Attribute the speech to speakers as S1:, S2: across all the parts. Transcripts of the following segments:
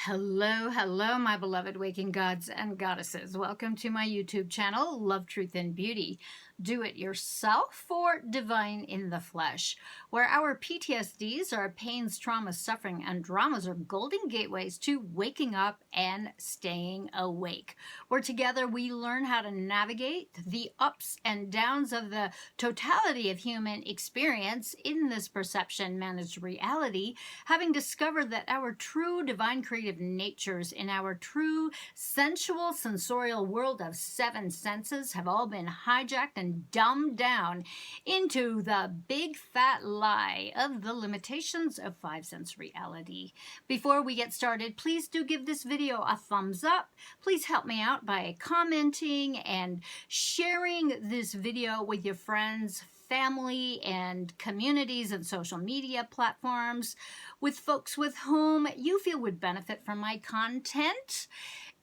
S1: Hello, hello, my beloved waking gods and goddesses. Welcome to my YouTube channel, Love, Truth, and Beauty. Do it yourself or divine in the flesh, where our PTSDs, our pains, traumas, suffering, and dramas are golden gateways to waking up and staying awake. Where together we learn how to navigate the ups and downs of the totality of human experience in this perception managed reality, having discovered that our true divine creative natures in our true sensual sensorial world of seven senses have all been hijacked and dumbed down into the big fat lie of the limitations of five sense reality. Before we get started, please do give this video a thumbs up. Please help me out by commenting and sharing this video with your friends, family, and communities and social media platforms with folks with whom you feel would benefit from my content.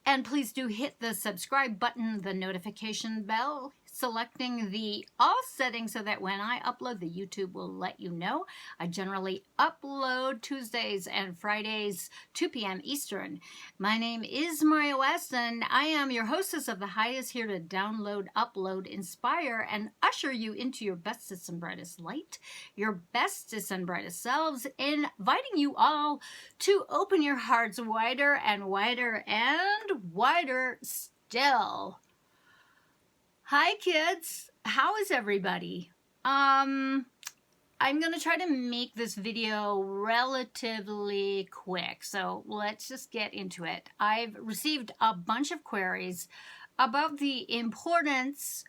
S1: And please do hit the subscribe button, the notification bell, selecting the all settings so that when I upload, the YouTube will let you know. I generally upload Tuesdays and Fridays, 2 p.m. Eastern. My name is Maria West, and I am your hostess of the highest, here to download, upload, inspire, and usher you into your bestest and brightest light, your bestest and brightest selves, inviting you all to open your hearts wider and wider and wider still. Hi kids, how is everybody? I'm going to try to make this video relatively quick, so let's just get into it. I've received a bunch of queries about the importance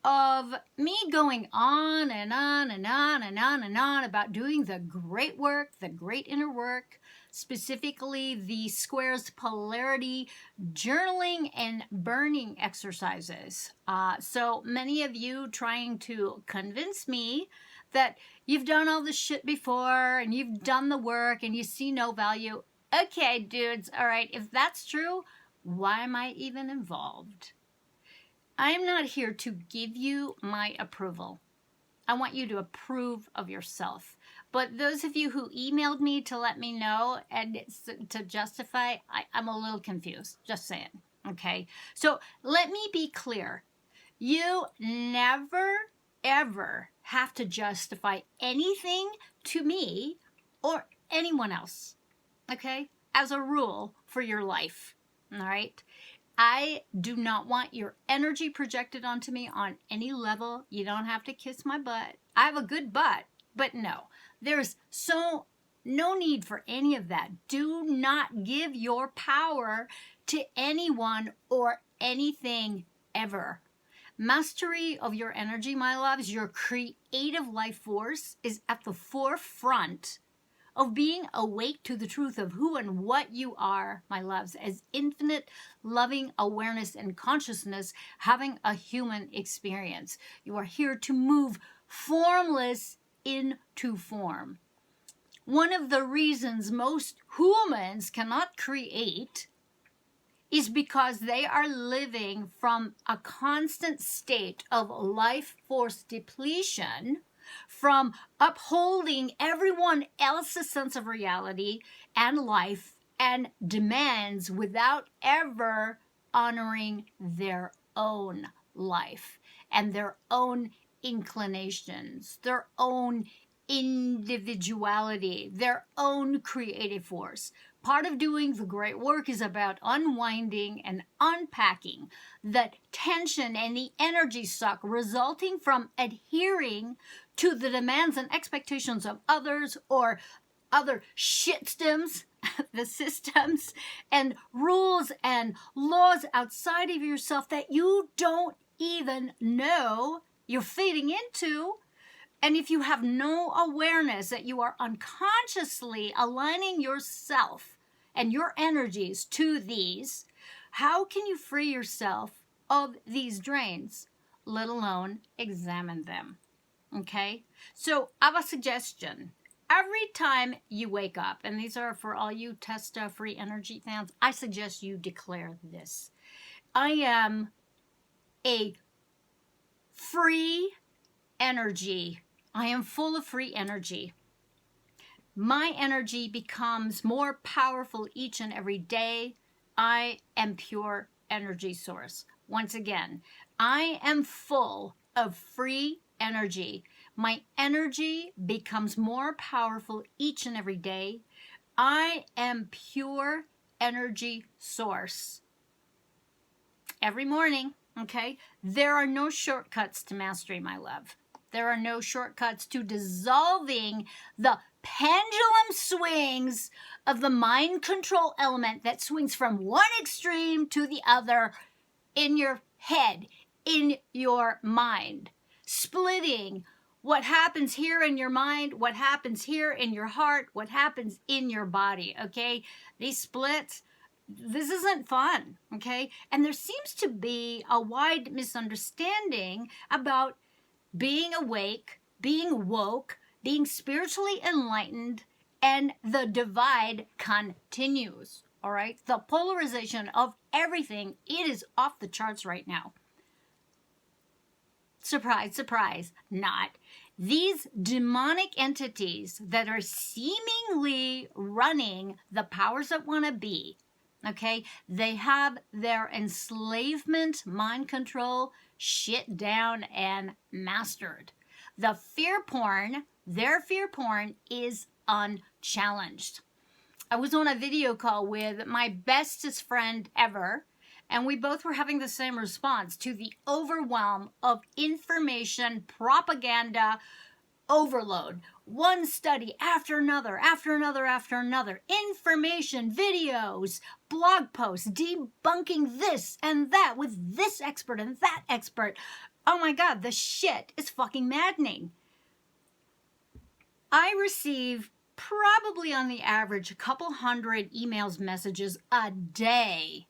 S1: of me going on and on and on and on and on about doing the great work, the great inner work, specifically the squares polarity journaling and burning exercises. So many of you trying to convince me that you've done all this shit before and you've done the work and you see no value. Okay, dudes, all right, if that's true, why am I even involved? I'm not here to give you my approval. I want you to approve of yourself. But those of you who emailed me to let me know and to justify, I'm a little confused, just saying, okay? So let me be clear. You never, ever have to justify anything to me or anyone else, okay? As a rule for your life, all right? I do not want your energy projected onto me on any level. You don't have to kiss my butt. I have a good butt, but no. There's no need for any of that. Do not give your power to anyone or anything ever. Mastery of your energy, my loves, your creative life force is at the forefront of being awake to the truth of who and what you are, my loves, as infinite loving awareness and consciousness having a human experience. You are here to move formless into form. One of the reasons most humans cannot create is because they are living from a constant state of life force depletion, from upholding everyone else's sense of reality and life and demands without ever honoring their own life and their own inclinations, their own individuality, their own creative force. Part of doing the great work is about unwinding and unpacking the tension and the energy suck resulting from adhering to the demands and expectations of others or other shitstems, the systems and rules and laws outside of yourself that you don't even know you're feeding into. And if you have no awareness that you are unconsciously aligning yourself and your energies to these, how can you free yourself of these drains, let alone examine them? Okay? So I have a suggestion. Every time you wake up, and these are for all you Testa free energy fans, I suggest you declare this. I am a free energy. I am full of free energy. My energy becomes more powerful each and every day. I am pure energy source. Once again, I am full of free energy. My energy becomes more powerful each and every day. I am pure energy source. Every morning, okay? There are no shortcuts to mastery, my love. There are no shortcuts to dissolving the pendulum swings of the mind control element that swings from one extreme to the other in your head, in your mind, splitting what happens here in your mind, what happens here in your heart, what happens in your body, okay? These splits, this isn't fun, okay? And there seems to be a wide misunderstanding about being awake, being woke, being spiritually enlightened, and the divide continues, all right? The polarization of everything, it is off the charts right now. Surprise, surprise, not. These demonic entities that are seemingly running the powers that want to be, okay, they have their enslavement, mind control, shit down and mastered. The fear porn, their fear porn is unchallenged. I was on a video call with my bestest friend ever, and we both were having the same response to the overwhelm of information, propaganda, overload. One study after another, after another, after another. Information, videos, blog posts, debunking this and that with this expert and that expert. Oh my God, the shit is fucking maddening. I receive probably on the average a couple hundred emails, messages a day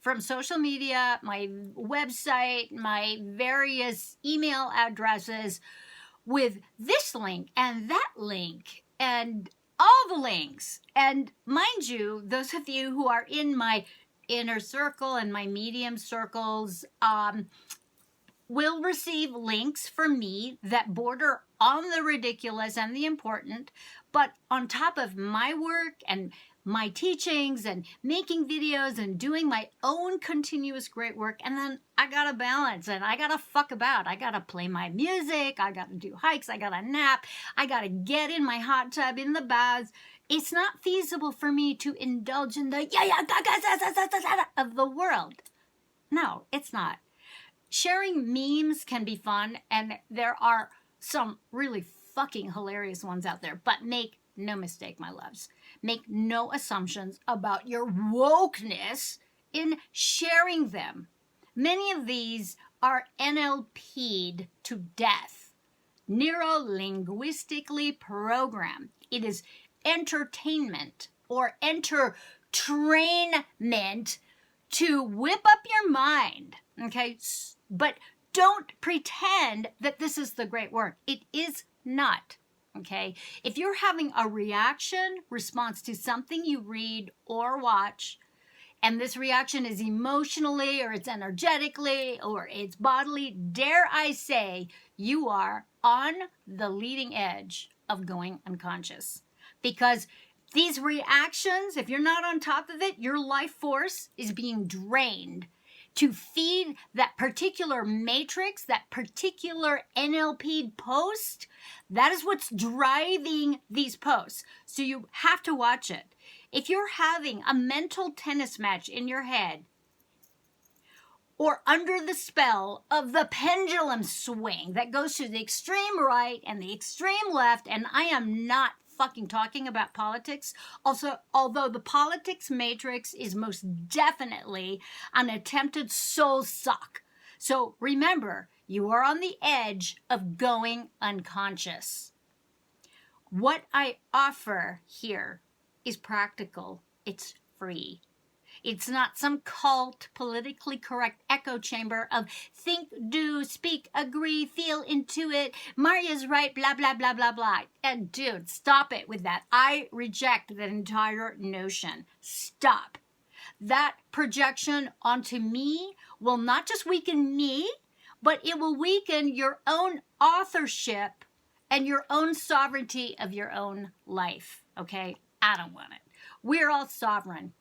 S1: from social media, my website, my various email addresses with this link and that link and all the links. And mind you, those of you who are in my inner circle and my medium circles will receive links from me that border on the ridiculous and the important, but on top of my work and my teachings and making videos and doing my own continuous great work. And then I gotta balance and I gotta fuck about. I gotta play my music. I gotta do hikes. I gotta nap. I gotta get in my hot tub, in the baths. It's not feasible for me to indulge in the of the world. No, it's not. Sharing memes can be fun, and there are some really fucking hilarious ones out there, but make no mistake, my loves. Make no assumptions about your wokeness in sharing them. Many of these are NLP'd to death, neuro-linguistically programmed. It is entertainment or entertainment to whip up your mind, okay? But don't pretend that this is the great work. It is not. Okay, if you're having a response to something you read or watch, and this reaction is emotionally or it's energetically or it's bodily, dare I say, you are on the leading edge of going unconscious. Because these reactions, if you're not on top of it, your life force is being drained to feed that particular matrix, that particular NLP post. That is what's driving these posts. So you have to watch it. If you're having a mental tennis match in your head or under the spell of the pendulum swing that goes to the extreme right and the extreme left, and I am not fucking talking about politics. Also, although the politics matrix is most definitely an attempted soul suck. So remember, you are on the edge of going unconscious. What I offer here is practical. It's free. It's not some cult, politically correct echo chamber of think, do, speak, agree, feel, intuit, Maria's right, blah, blah, blah, blah, blah. And dude, stop it with that. I reject that entire notion. Stop. That projection onto me will not just weaken me, but it will weaken your own authorship and your own sovereignty of your own life. Okay? I don't want it. We're all sovereign.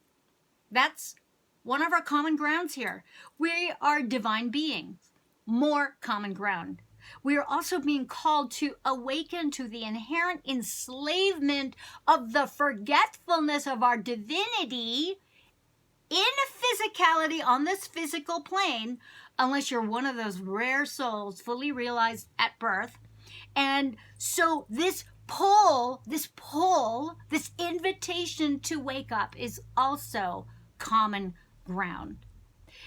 S1: That's one of our common grounds here. We are divine beings. More common ground. We are also being called to awaken to the inherent enslavement of the forgetfulness of our divinity in physicality on this physical plane, unless you're one of those rare souls fully realized at birth. And so this invitation to wake up is also common ground.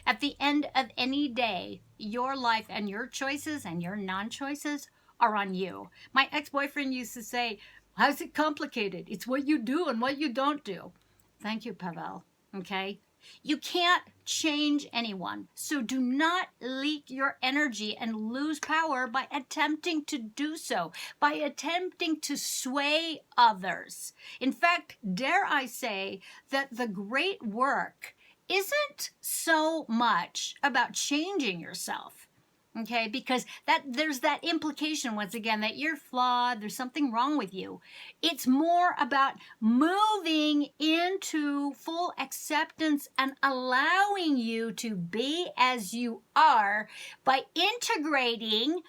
S1: At the end of any day, your life and your choices and your non-choices are on you. My ex-boyfriend used to say, how's it complicated? It's what you do and what you don't do. Thank you, Pavel. Okay? You can't change anyone. So do not leak your energy and lose power by attempting to do so, by attempting to sway others. In fact, dare I say that the great work isn't so much about changing yourself, okay? Because there's that implication, once again, that you're flawed, there's something wrong with you. It's more about moving into full acceptance and allowing you to be as you are by integrating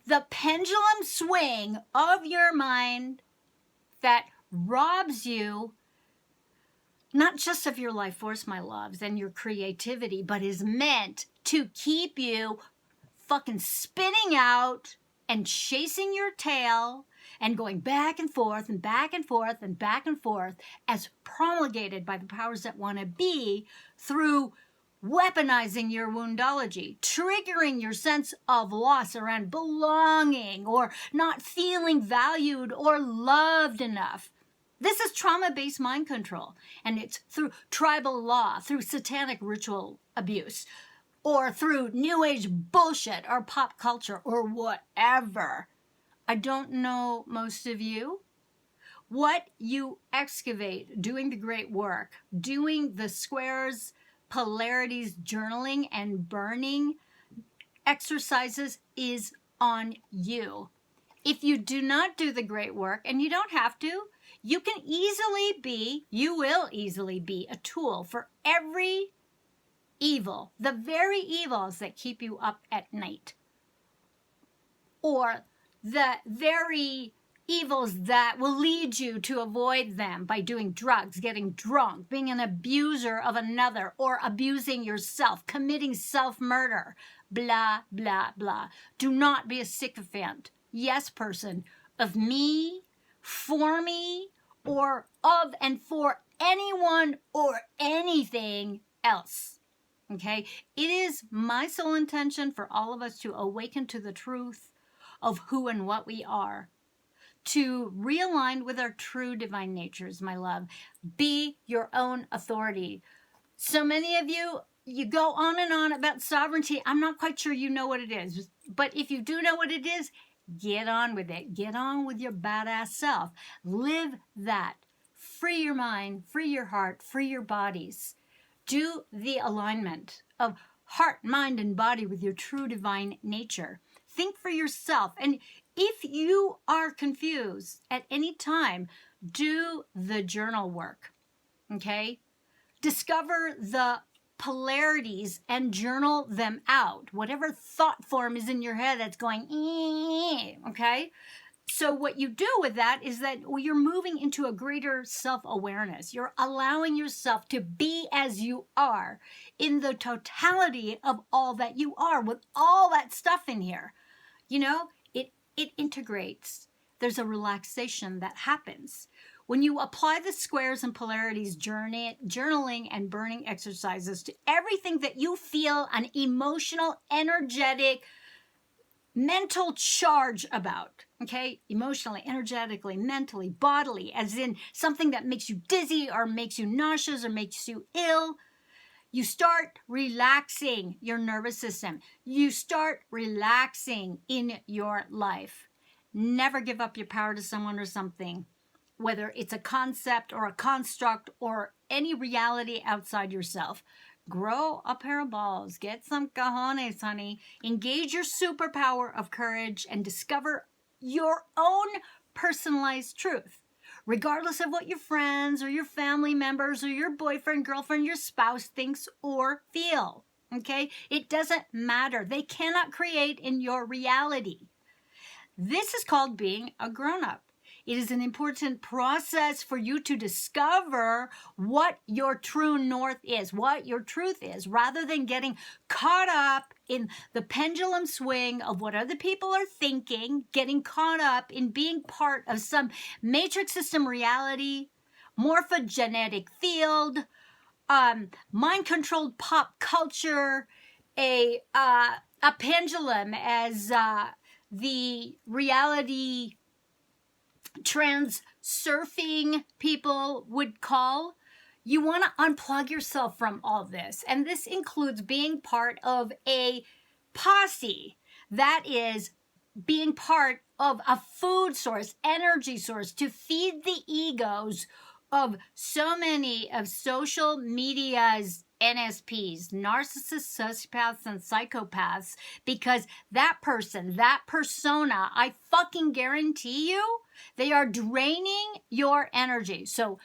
S1: the pendulum swing of your mind that robs you not just of your life force, my loves, and your creativity, but is meant to keep you fucking spinning out and chasing your tail and going back and forth and back and forth and back and forth as promulgated by the powers that want to be through weaponizing your woundology, triggering your sense of loss around belonging or not feeling valued or loved enough. This is trauma-based mind control, and it's through tribal law, through satanic ritual abuse, or through new age bullshit or pop culture or whatever. I don't know most of you. What you excavate doing the great work, doing the squares, polarities, journaling, and burning exercises is on you. If you do not do the great work, and you don't have to, you will easily be a tool for every evil, the very evils that keep you up at night, or the very evils that will lead you to avoid them by doing drugs, getting drunk, being an abuser of another, or abusing yourself, committing self-murder, blah, blah, blah. Do not be a sycophant, yes person, of me, for me, or of and for anyone or anything else. Okay? It is my sole intention for all of us to awaken to the truth of who and what we are, to realign with our true divine natures, my love. Be your own authority. So many of you go on and on about sovereignty. I'm not quite sure you know what it is, but if you do know what it is, get on with it. Get on with your badass self. Live that. Free your mind, free your heart, free your bodies. Do the alignment of heart, mind, and body with your true divine nature. Think for yourself. And if you are confused at any time, do the journal work. Okay? Discover the polarities and journal them out. Whatever thought form is in your head that's going, okay? So what you do with that is that you're moving into a greater self-awareness. You're allowing yourself to be as you are in the totality of all that you are with all that stuff in here. You know, it integrates. There's a relaxation that happens. When you apply the squares and polarities, journaling and burning exercises to everything that you feel an emotional, energetic, mental charge about, okay? Emotionally, energetically, mentally, bodily, as in something that makes you dizzy or makes you nauseous or makes you ill, you start relaxing your nervous system. You start relaxing in your life. Never give up your power to someone or something, whether it's a concept or a construct or any reality outside yourself. Grow a pair of balls. Get some cojones, honey. Engage your superpower of courage and discover your own personalized truth, regardless of what your friends or your family members or your boyfriend, girlfriend, your spouse thinks or feel. Okay? It doesn't matter. They cannot create in your reality. This is called being a grown-up. It is an important process for you to discover what your true north is, what your truth is, rather than getting caught up in the pendulum swing of what other people are thinking, getting caught up in being part of some matrix system reality, morphogenetic field, mind-controlled pop culture, a pendulum as the reality trans surfing people would call. You want to unplug yourself from all this. And this includes being part of a posse. That is being part of a food source, energy source to feed the egos of so many of social media's NSPs, narcissists, sociopaths, and psychopaths, because that person, that persona, I fucking guarantee you, they are draining your energy. So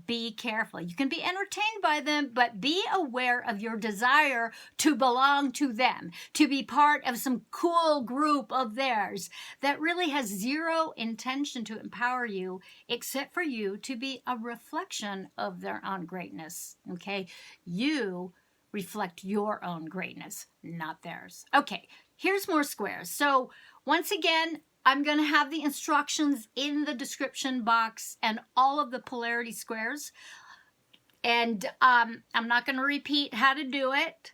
S1: be careful. You can be entertained by them, but be aware of your desire to belong to them, to be part of some cool group of theirs that really has zero intention to empower you, except for you to be a reflection of their own greatness. Okay? You reflect your own greatness, not theirs. Okay, here's more squares. So once again, I'm going to have the instructions in the description box and all of the polarity squares. And I'm not going to repeat how to do it.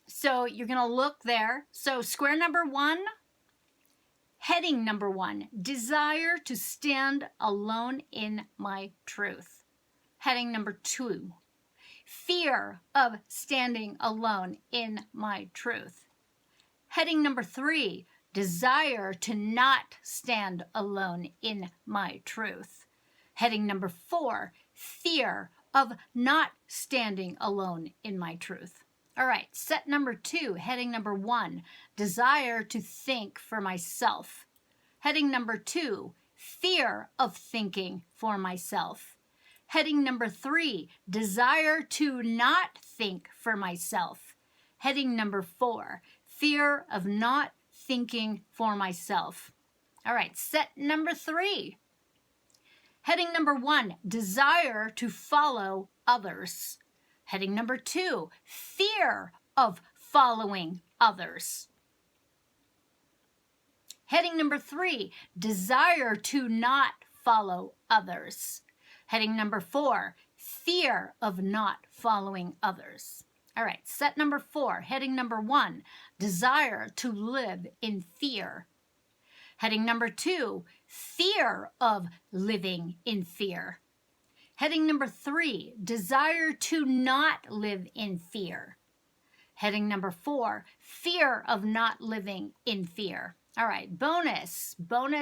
S1: So you're going to look there. So square number 1, heading number 1, desire to stand alone in my truth. Heading number 2, fear of standing alone in my truth. Heading number 3, desire to not stand alone in my truth. Heading number 4, fear of not standing alone in my truth. All right, set number 2, heading number 1, desire to think for myself. Heading number 2, fear of thinking for myself. Heading number 3, desire to not think for myself. Heading number 4, fear of not thinking for myself. All right, set number 3. Heading number 1, desire to follow others. Heading number 2, fear of following others. Heading number 3, desire to not follow others. Heading number 4, fear of not following others. All right, set number 4, heading number 1, desire to live in fear. Heading number 2, fear of living in fear. Heading number 3, desire to not live in fear. Heading number 4, fear of not living in fear. All right, bonus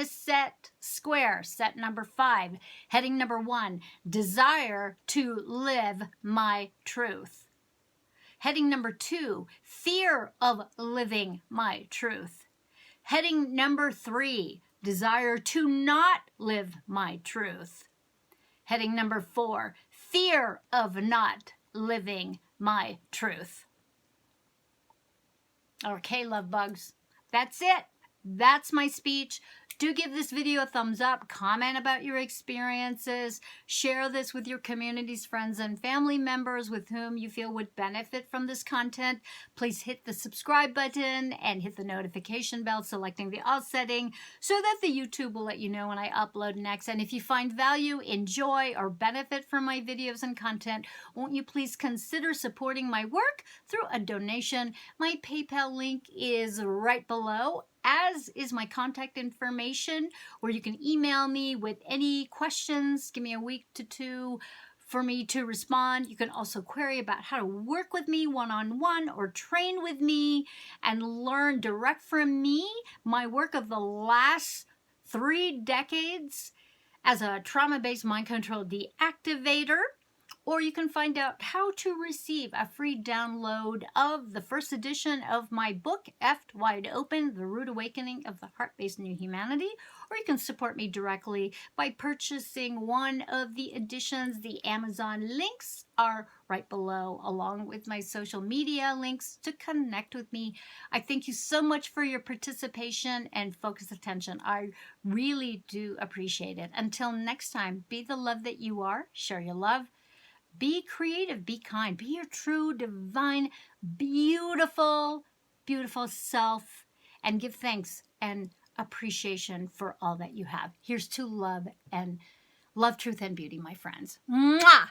S1: set square, set number 5. Heading number 1, desire to live my truth. Heading number 2, fear of living my truth. Heading number 3, desire to not live my truth. Heading number 4, fear of not living my truth. Okay, love bugs, that's it. That's my speech. Do give this video a thumbs up, comment about your experiences, share this with your communities, friends, and family members with whom you feel would benefit from this content. Please hit the subscribe button and hit the notification bell, selecting the all setting so that the YouTube will let you know when I upload next. And if you find value, enjoy, or benefit from my videos and content, won't you please consider supporting my work through a donation? My PayPal link is right below, as is my contact information, where you can email me with any questions. Give me a week to 2 for me to respond. You can also query about how to work with me one-on-one or train with me and learn direct from me my work of the last 3 decades as a trauma-based mind control deactivator, or you can find out how to receive a free download of the first edition of my book, Effed Wide Open, The Rude Awakening of the Heart-Based New Humanity, or you can support me directly by purchasing one of the editions. The Amazon links are right below, along with my social media links to connect with me. I thank you so much for your participation and focused attention. I really do appreciate it. Until next time, be the love that you are, share your love, be creative, be kind, be your true, divine, beautiful, beautiful self, and give thanks and appreciation for all that you have. Here's to love, and love, truth, and beauty, my friends. Mwah!